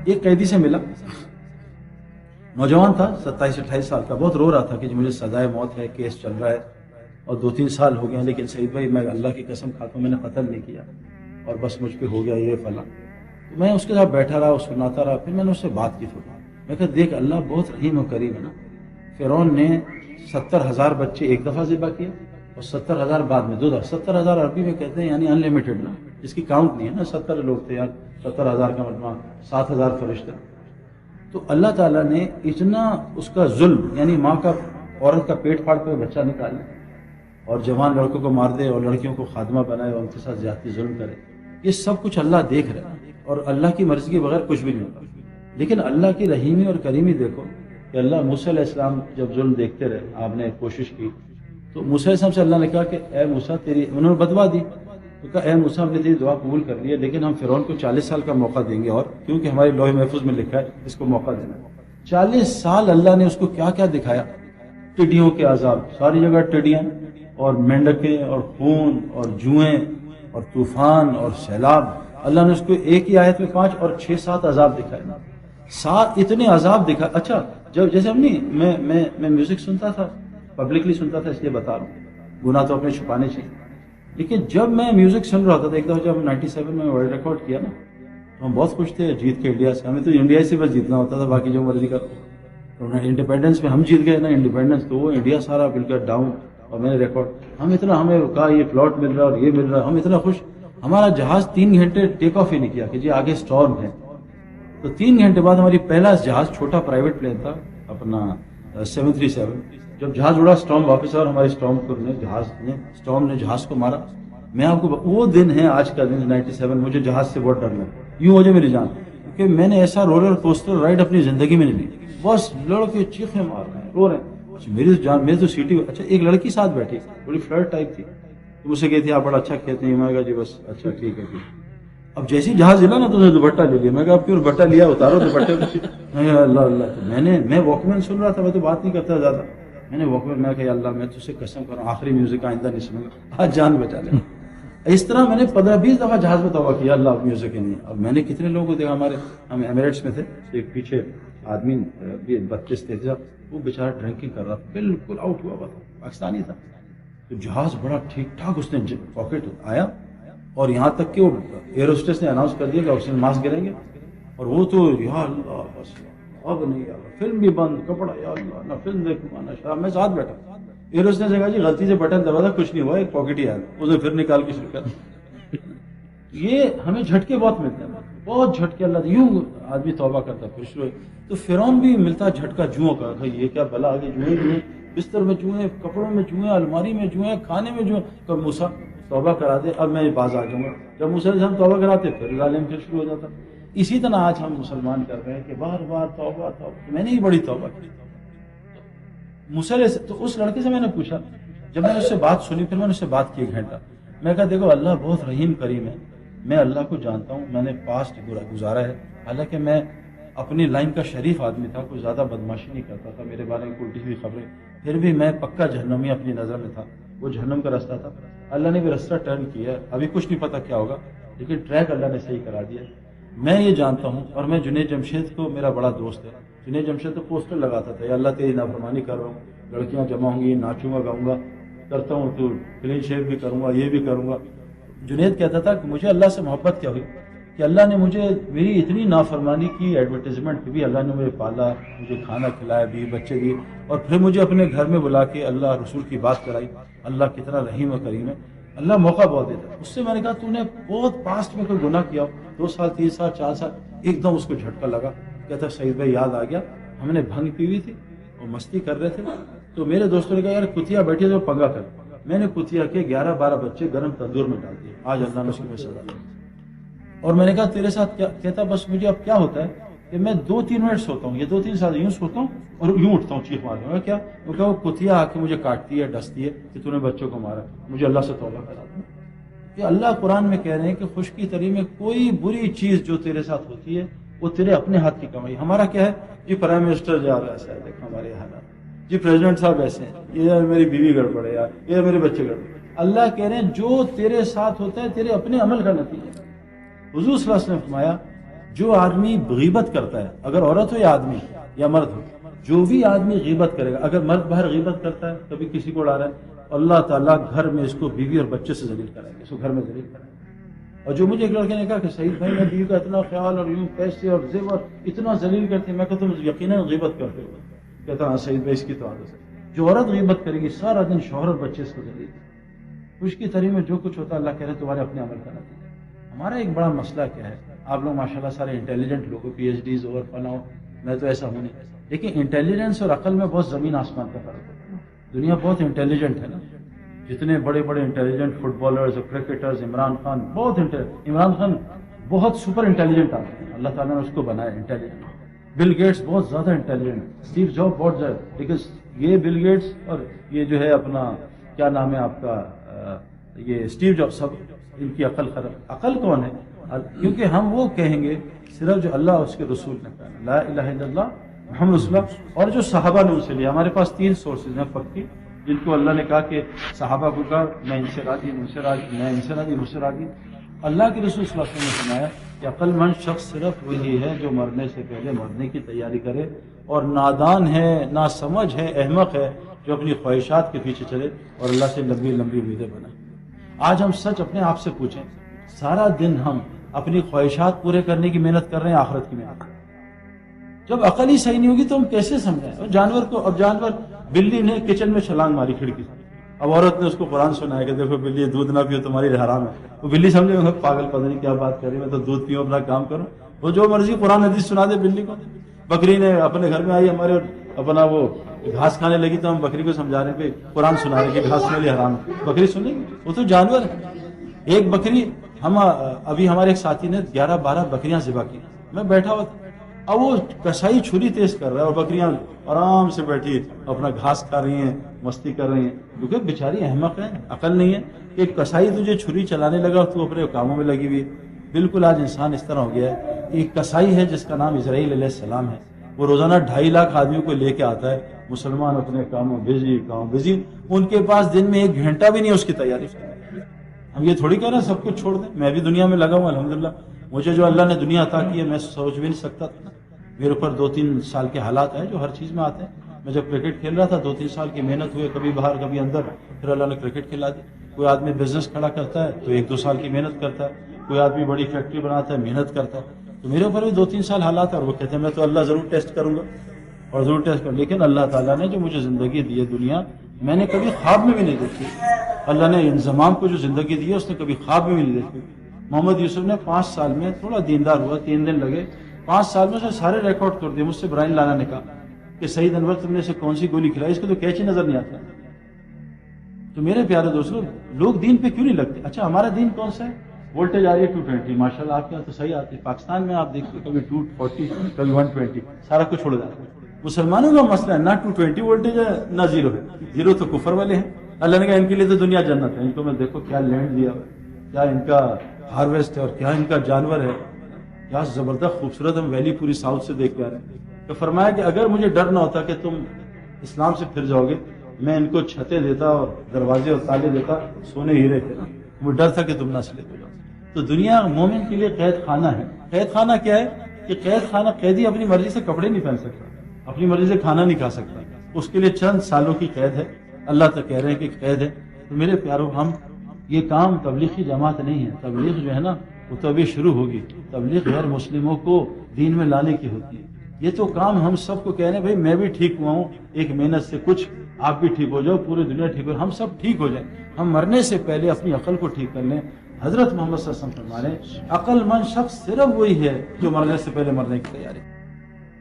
ایک قیدی سے ملا، نوجوان تھا 27-28 سال کا، بہت رو رہا تھا کہ مجھے سزائے موت ہے، کیس چل رہا ہے اور 2-3 سال ہو گئے ہیں، لیکن سعید بھائی میں اللہ کی قسم کھاتا ہوں میں نے قتل نہیں کیا اور بس مجھ پہ ہو گیا یہ فلاں۔ تو میں اس کے ساتھ بیٹھا رہا، سناتا رہا، پھر میں نے اس سے بات کی تھوڑی، میں کہا دیکھ اللہ بہت رحیم و کریم ہے نا، فرعون نے 70,000 بچے ایک دفعہ ذبح کیے اور 70,000 بعد میں 2 دفعہ۔ 70,000 عربی میں کہتے ہیں یعنی انلمیٹڈ نا، اس کی کاؤنٹ نہیں ہے نا، 70 لوگ تھے یار، 70,000 کا مجموعہ، 7,000 فرشتے۔ تو اللہ تعالیٰ نے اتنا اس کا ظلم، یعنی ماں کا عورت کا پیٹ پھاڑ پہ بچہ نکالے اور جوان لڑکوں کو مار دے اور لڑکیوں کو خادمہ بنائے اور ان کے ساتھ زیادتی ظلم کرے، یہ سب کچھ اللہ دیکھ رہا ہے اور اللہ کی مرضی کے بغیر کچھ بھی نہیں ہوتا۔ لیکن اللہ کی رحیمی اور کریمی دیکھو کہ اللہ موسیٰ علیہ السلام جب ظلم دیکھتے رہے، آپ نے کوشش کی تو موسیٰ علیہ السلام سے اللہ نے کہا کہ اے موسیٰ تیری، انہوں نے بدوا دی تو کہا اے موسیٰ ہم نے تیری دعا قبول کر لی ہے، لیکن ہم فرعون کو 40 سال کا موقع دیں گے، اور کیونکہ ہمارے لوح محفوظ میں لکھا ہے اس کو موقع دینا۔ 40 سال اللہ نے اس کو کیا کیا دکھایا، ٹڈیوں کے عذاب، ساری جگہ ٹڈیاں اور مینڈکیں اور خون اور جوئیں اور طوفان اور سیلاب، اللہ نے اس کو ایک ہی آیت میں 5 اور 6-7 عذاب دکھائے نا، 7 اتنے عذاب دکھائے۔ اچھا جب جیسے ہم نہیں، میں میوزک سنتا تھا، پبلکلی سنتا تھا، اس لیے بتا رہا ہوں، گناہ تو اپنے چھپانے چاہیے، لیکن جب میں میوزک سن رہا تھا ایک دفعہ جب 97 میں ورلڈ ریکارڈ کیا نا، تو ہم بہت خوش تھے جیت کے انڈیا سے، ہمیں تو انڈیا سے بس جیتنا ہوتا تھا، باقی جو مرضی کرو۔ تو انڈیپینڈنس میں ہم جیت گئے نا انڈیپینڈنس، تو وہ انڈیا سارا بالکل ڈاؤن اور میں نے ریکارڈ، ہمیں کہا یہ پلاٹ مل رہا اور یہ مل رہا، ہم اتنا خوش، ہمارا جہاز 3 گھنٹے ٹیک آف ہی نہیں کیا کہ جی آگے سٹارم ہے، تو 3 گھنٹے بعد ہماری پہلا جہاز چھوٹا پرائیویٹ پلین تھا اپنا 737، جب جہاز اڑا سٹارم واپس اور ہماری سٹارم نے جہاز کو مارا۔ میں آپ کو وہ دن ہے آج کا دن 97، مجھے جہاز سے بہت ڈر لگا، یوں ہو جائے میری جان، کہ میں نے ایسا رولر کوسٹر رائڈ اپنی زندگی میں نہیں لی، بس لڑکے چیخیں مار رہے ہیں، رو رہے ہیں، میری جان، میری تو سیٹی۔ اچھا ایک لڑکی ساتھ بیٹھی، بڑی فلرٹ ٹائپ تھی، تو مجھ سے کہتی آپ بڑا اچھا کھیلتے ہیں، میں کہا جی بس اچھا ٹھیک ہے ٹھیک۔ اب جیسے ہی جہاز ہلا نا تو دوپٹہ لے لیا، میں کہا اب کیوں دوپٹہ لیا، اتارو دوپٹے کو۔ اللہ اللہ، تو میں واک مین سن رہا تھا، میں تو بات نہیں کرتا زیادہ، میں نے واک مین، میں کہا اللہ میں تجھ سے قسم کروں آخری میوزک آئندہ نہیں سنوں گا، آج جان بچا لے۔ اس طرح میں نے 15-20 دفعہ جہاز میں توبہ کیا، اللہ اب میوزک ہی نہیں۔ اب میں نے کتنے لوگوں کو دیکھا، ہم ایمریٹس میں تھے، ایک پیچھے آدمی 32-33، وہ بیچارہ ڈرنکنگ کر رہا تھا، بالکل آؤٹ ہوا تھا، پاکستانی تھا، تو جہاز بڑا ٹھیک ٹھاک اس نے پاکٹ آیا، اور یہاں تک کہ وہ ایئر ہوسٹس نے اناؤنس کر دیا کہ آکسیجن ماسک گریں گے، اور وہ تو یا اللہ بس اب نہیں یار، فلم بھی بند، کپڑا یا اللہ، نہ فلم دیکھوں گا نہ شراب، میں ساتھ بیٹھا۔ ایئر ہوسٹس نے کہا جی غلطی سے بٹن دبا تھا، کچھ نہیں ہوا، ایک پاکٹ ہی آیا، اسے پھر نکال کے شروع کر۔ یہ ہمیں جھٹکے بہت ملتے ہیں، بہت جھٹکے، اللہ یوں آدمی توبہ کرتا پھر شروع۔ تو فرعون بھی ملتا جھٹکا جوؤں کا، یہ کیا بلا آگے، جوئیں، بستر میں جوئیں، کپڑوں میں جوئیں، الماری میں جوئیں، کھانے میں جوئیں۔ کب موسیٰ توبہ کرا دے اب میں باز آ جاؤں گا، جب موسیٰ علیہ السلام توبہ کراتے پھر ظالم پھر شروع ہو جاتا۔ اسی طرح آج ہم مسلمان کر رہے ہیں کہ بار بار توبہ توبہ، میں نے ہی بڑی توبہ کی۔ موسیٰ علیہ السلام، تو اس لڑکے سے میں نے پوچھا، جب میں نے اس سے بات سنی، پھر میں نے اس سے بات کی 1 گھنٹہ، میں کہا دیکھو اللہ بہت رحیم کریم ہے، میں اللہ کو جانتا ہوں، میں نے پاسٹ گزارا ہے، حالانکہ میں اپنی لائن کا شریف آدمی تھا، کوئی زیادہ بدماشی نہیں کرتا تھا، میرے بارے میں الٹی ہوئی خبریں، پھر بھی میں پکا جہنمی اپنی نظر میں تھا، وہ جہنم کا راستہ تھا، اللہ نے بھی راستہ ٹرن کیا، ابھی کچھ نہیں پتا کیا ہوگا، لیکن ٹریک اللہ نے صحیح کرا دیا۔ میں یہ جانتا ہوں، اور میں جنید جمشید کو، میرا بڑا دوست ہے، جنید جمشید تو پوسٹر لگاتا تھا، یا اللہ تیری نافرمانی کر رہا ہوں، لڑکیاں جمع ہوں گی، ناچوں گا گاؤں گا، کرتا ہوں تو کلین شیو بھی کروں گا، یہ بھی کروں گا۔ جنید کہتا تھا کہ مجھے اللہ سے محبت کیا ہوئی کہ اللہ نے مجھے میری اتنی نافرمانی کی ایڈورٹیزمنٹ بھی، اللہ نے مجھے پالا، مجھے کھانا کھلایا، بیوی بچے دیے، اور پھر مجھے اپنے گھر میں بلا کے اللہ رسول کی بات کرائی، اللہ کتنا رحیم و کریم ہے، اللہ موقع بہت دیتا ہے۔ اس سے میں نے کہا تو نے بہت پاسٹ میں کوئی گناہ کیا ہو، 2 سال 3 سال 4 سال، ایک دم اس کو جھٹکا لگا، کہتا سعید بھائی یاد آ گیا، ہم نے بھنگ پی ہوئی تھی اور مستی کر رہے تھے، تو میرے دوستوں نے کہا یار کتیا بیٹھی ہے تو پنگا کر، میں نے کتیا کے 11-12 بچے گرم تندور میں ڈال دیے، آج اللہ نے اس کو سزا دی۔ اور میں نے کہا تیرے ساتھ کیا؟ کہتا بس مجھے اب کیا ہوتا ہے کہ میں 2-3 منٹ سوتا ہوں، یہ 2-3 سال یوں سوتا ہوں اور یوں اٹھتا ہوں چیخ مارتا ہوں، کیا وہ کہ وہ کتیا آ کے مجھے کاٹتی ہے، ڈستی ہے کہ تو نے بچوں کو مارا، مجھے اللہ سے توبہ کرا دوں۔ کہ اللہ قرآن میں کہہ رہے ہیں کہ خشکی تری میں کوئی بری چیز جو تیرے ساتھ ہوتی ہے وہ تیرے اپنے ہاتھ کی کمائی۔ ہمارا کیا ہے جی پرائم منسٹر جا رہا ہے ایسا ہے، دیکھو ہمارے حالات، جی پریزیڈنٹ صاحب ایسے ہیں، یہ میری بیوی گڑبڑ ہے، یہ میرے بچے گڑبڑ۔ اللہ کہہ رہے ہیں جو تیرے ساتھ ہوتا ہے تیرے اپنے عمل کا نتیجہ ہے۔ حضور صلی اللہ علیہ وسلم نے فرمایا جو آدمی غیبت کرتا ہے، اگر عورت ہو یا آدمی یا مرد ہو، جو بھی آدمی غیبت کرے گا، اگر مرد باہر غیبت کرتا ہے کبھی کسی کو اڑا رہا ہے، اللہ تعالیٰ گھر میں اس کو بیوی اور بچے سے ذلیل کرائے گا، اس کو گھر میں ذلیل کرائے گا۔ اور جو مجھے ایک لڑکے نے کہا کہ سعید بھائی میں بیوی کا اتنا خیال اور یوں پیسے اور زیور اتنا ذلیل کرتے ہیں، میں کہتا ہوں یقیناً غیبت کرتے ہو۔ کہتا ہاں سعید بھائی اس کی تو عادت ہے، جو عورت غیبت کرے گی سارا دن شوہر اور بچے اس کو ذلیل کریں۔ خوش کی تری میں جو کچھ ہوتا ہے اللہ کہہ رہے تمہارے اپنے عمل کا نتیجہ۔ ہمارا ایک بڑا مسئلہ کیا ہے، آپ لوگ ماشاءاللہ سارے انٹیلیجنٹ لوگ، پی ایچ ڈیز اور فلاں، میں تو ایسا ہوں نہیں، لیکن انٹیلیجنس اور عقل میں بہت زمین آسمان کا فرق ہے۔ دنیا بہت انٹیلیجنٹ ہے نا، جتنے بڑے بڑے انٹیلیجنٹ فٹ بالرز اور کرکٹرز، عمران خان عمران خان بہت سپر انٹیلیجنٹ آدمی ہے، اللہ تعالیٰ نے اس کو بنایا انٹیلیجنٹ۔ بل گیٹس بہت زیادہ انٹیلیجنٹ، اسٹیو جاب بہت زیادہ، لیکن یہ بل گیٹس اور یہ جو ہے اپنا کیا نام ہے آپ کا، یہ اسٹیو جاب، سب ان کی عقل خراب۔ عقل کون ہے؟ کیونکہ ہم وہ کہیں گے صرف جو اللہ اور اس کے رسول نے کہا، لا الہ الا اللہ محمد رسول اللہ، اور جو صحابہ نے ان سے لیا۔ ہمارے پاس 3 سورسز ہیں پکی، جن کو اللہ نے کہا کہ صحابہ کو کہا میں ان سے راضی، ان سے راضی، میں ان سے راضی، ان سے راضی۔ اللہ کے رسول صلی اللہ علیہ وسلم نے فرمایا کہ عقل مند شخص صرف وہی ہے جو مرنے سے پہلے مرنے کی تیاری کرے، اور نادان ہے، ناسمجھ ہے، احمق ہے جو اپنی خواہشات کے پیچھے چلے اور اللہ سے لمبی لمبی امیدیں بنائے۔ آج ہم سچ اپنے آپ سے پوچھیں، سارا دن ہم اپنی خواہشات پورے کرنے کی محنت کر رہے ہیں، آخرت کی محنت۔ جب عقل ہی صحیح نہیں ہوگی تو ہم کیسے سمجھیں؟ جانور کو، اب جانور، بلی نے کچن میں چھلانگ ماری کھڑکی سے، اب عورت نے اس کو قرآن سنایا کہ دیکھو بلی دودھ نہ پیو تمہاری حرام ہے، وہ بلی سمجھے میں پاگل پتہ نہیں کیا بات کر رہی، میں تو دودھ پیوں اپنا کام کروں، وہ جو مرضی قرآن حدیث سنا دے بلی کو۔ بکری نے اپنے گھر میں آئی ہمارے، اپنا وہ گھاس کھانے لگی تو ہم بکری کو سمجھا رہے ہیں کہ قرآن سنا رہے کہ گھاس کے لیے حرام ہے، بکری سنے گی؟ وہ تو جانور ہے۔ ایک بکری، ہم ابھی ہمارے ایک ساتھی نے 11-12 بکریاں ذبح کی، میں بیٹھا ہوا تھا، اب وہ کسائی چھری تیز کر رہا ہے اور بکریاں آرام سے بیٹھی اپنا گھاس کھا رہی ہیں، مستی کر رہی ہیں، کیونکہ بیچاری احمق ہے، عقل نہیں ہے۔ ایک کسائی تجھے چھری چلانے لگا اور تو اپنے کاموں میں لگی ہوئی ہے۔ بالکل آج انسان اس طرح ہو گیا ہے۔ ایک کسائی ہے جس کا نام اسرائیل علیہ السلام ہے، وہ روزانہ 2.5 لاکھ آدمیوں کو لے کے آتا ہے، مسلمان اپنے کاموں بزی، ان کے پاس دن میں 1 گھنٹہ بھی نہیں اس کی تیاری۔ ہم یہ تھوڑی کہہ رہے ہیں سب کچھ چھوڑ دیں، میں بھی دنیا میں لگا ہوں الحمدللہ، مجھے جو اللہ نے دنیا عطا کی ہے میں سوچ بھی نہیں سکتا تھا۔ میرے اوپر 2-3 سال کے حالات ہیں جو ہر چیز میں آتے ہیں۔ میں جب کرکٹ کھیل رہا تھا 2-3 سال کی محنت ہوئے، کبھی باہر کبھی اندر، پھر اللہ نے کرکٹ کھلا دی۔ کوئی آدمی بزنس کھڑا کرتا ہے تو 1-2 سال کی محنت کرتا ہے، کوئی آدمی بڑی فیکٹری بناتا ہے، محنت کرتا ہے۔ تو میرے اوپر بھی 2-3 سال حالات ہیں، اور وہ کہتے ہیں میں تو اللہ ضرور ٹیسٹ کروں گا اور ضرور ٹیسٹ کروں، لیکن اللہ تعالیٰ نے جو مجھے زندگی دی ہے دنیا، میں نے کبھی خواب میں بھی نہیں دیکھی۔ اللہ نے انضمام کو جو زندگی دی ہے اس نے کبھی خواب میں بھی نہیں دیکھی۔ محمد یوسف نے 5 سال میں تھوڑا دیندار ہوا، 3 دن لگے، 5 سال میں سے سارے ریکارڈ توڑ دیے۔ مجھ سے برائن لانا نے کہا کہ سعید انور تم نے اسے کون سی گولی کھلائی، اس کو تو کیچی نظر نہیں آتا۔ تو میرے پیارے دوستوں، لوگ دین پہ کیوں نہیں لگتے؟ اچھا ہمارا دین کون سا ہے؟ وولٹیج آ رہی ہے 220، ماشاءاللہ آپ کے یہاں تو صحیح آتی ہے، پاکستان میں آپ دیکھتے کبھی 240 کبھی 120، سارا کچھ چھوڑ جاتا ہے۔ مسلمانوں کا مسئلہ ہے نہ 220 وولٹیج ہے نہ 0 ہے، 0 تو کفر والے ہیں۔ اللہ نے کہا ان کے لیے تو دنیا جنت ہے، ان کو میں دیکھو کیا لینڈ دیا ہے، کیا ان کا ہارویسٹ ہے اور کیا ان کا جانور ہے، کیا زبردست خوبصورت ہم ویلی پوری ساؤتھ سے دیکھ کے آ رہے ہیں۔ تو فرمایا کہ اگر مجھے ڈر نہ ہوتا کہ تم اسلام سے پھر جاؤ گے، میں ان کو چھتیں دیتا اور دروازے اور تالے دیتا، سونے ہیرے کے، مجھے ڈر تھا کہ تم نہ سلیپ ہو جاؤ۔ تو دنیا مومن کے لیے قید خانہ ہے۔ قید خانہ کیا ہے؟ کہ قید خانہ، قیدی اپنی مرضی سے کپڑے نہیں پہن سکتا، اپنی مرضی سے کھانا نہیں کھا سکتا، اس کے لیے چند سالوں کی قید ہے، اللہ تک کہہ رہے ہیں کہ قید ہے۔ تو میرے پیارو، ہم یہ کام تبلیغی جماعت نہیں ہے، تبلیغ جو ہے نا وہ تو ابھی شروع ہوگی، تبلیغ غیر مسلموں کو دین میں لانے کی ہوتی ہے۔ یہ تو کام ہم سب کو کہہ رہے ہیں، بھائی میں بھی ٹھیک ہوا ہوں ایک محنت سے، کچھ آپ بھی ٹھیک ہو جاؤ، پوری دنیا ٹھیک ہو، ہم سب ٹھیک ہو جائیں، ہم مرنے سے پہلے اپنی عقل کو ٹھیک کر لیں۔ حضرت محمد صلی اللہ علیہ وسلم فرما رہے ہیں عقل مند شخص صرف وہی ہے جو مرنے سے پہلے مرنے کی تیاری